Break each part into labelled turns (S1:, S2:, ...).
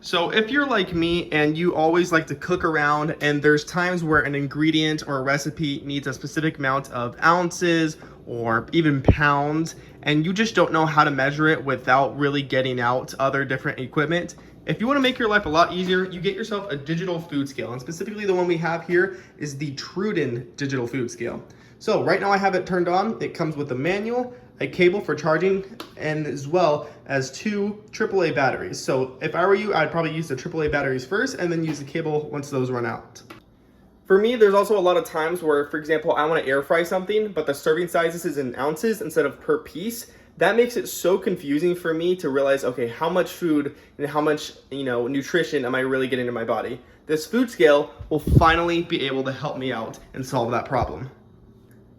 S1: So if you're like me and you always like to cook around and there's times where an ingredient or a recipe needs a specific amount of ounces or even pounds and you just don't know how to measure it without really getting out other different equipment, if you want to make your life a lot easier, you get yourself a digital food scale. And specifically the one we have here is the Truden digital food scale. So right now I have it turned on. It comes with a manual, a cable for charging, and as well as two AAA batteries. So if I were you, I'd probably use the AAA batteries first and then use the cable once those run out. For me, there's also a lot of times where, for example, I want to air fry something, but the serving sizes is in ounces instead of per piece. That makes it so confusing for me to realize, okay, how much food and how much, nutrition am I really getting in my body? This food scale will finally be able to help me out and solve that problem.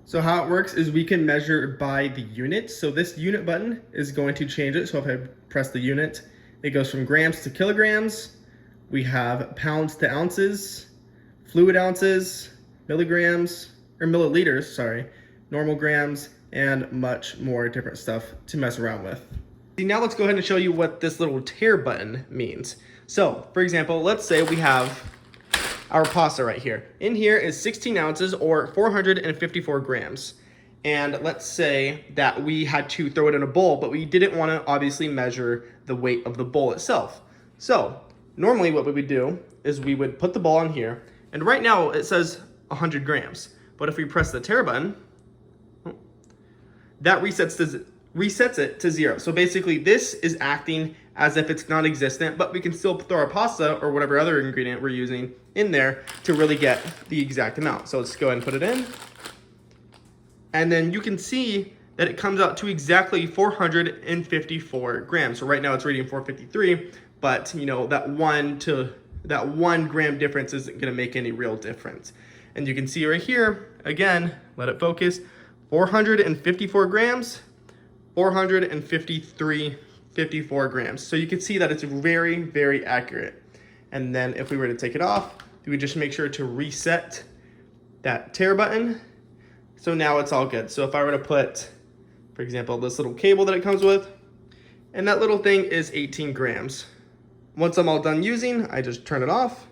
S1: So how it works is we can measure by the unit. So this unit button is going to change it. So if I press the unit, it goes from grams to kilograms. We have pounds to ounces, fluid ounces, milligrams, or milliliters, sorry, normal grams, and much more different stuff to mess around with. Now let's go ahead and show you what this little tare button means. So for example, let's say we have our pasta right here. In here is 16 ounces or 454 grams. And let's say that we had to throw it in a bowl, but we didn't want to obviously measure the weight of the bowl itself. So normally what we would do is we would put the bowl on here, and right now it says 100 grams. But if we press the tare button, that resets it to 0. So basically this is acting as if it's non-existent, but we can still throw our pasta or whatever other ingredient we're using in there to really get the exact amount. So let's go ahead and put it in. And then you can see that it comes out to exactly 454 grams. So right now it's reading 453, but that 1 gram difference isn't gonna make any real difference. And you can see right here, again, let it focus, 454 grams, 454 grams. So you can see that it's very, very accurate. And then if we were to take it off, we would just make sure to reset that tare button. So now it's all good. So if I were to put, for example, this little cable that it comes with, and that little thing is 18 grams. Once I'm all done using, I just turn it off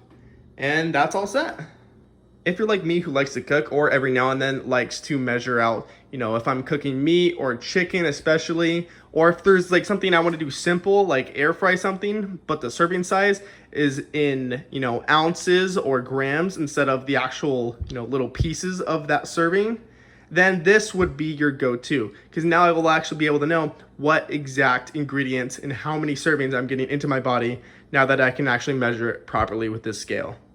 S1: and that's all set. If you're like me who likes to cook or every now and then likes to measure out, if I'm cooking meat or chicken especially, or if there's like something I want to do simple like air fry something, but the serving size is in, ounces or grams instead of the actual, little pieces of that serving, then this would be your go-to, because now I will actually be able to know what exact ingredients and how many servings I'm getting into my body now that I can actually measure it properly with this scale.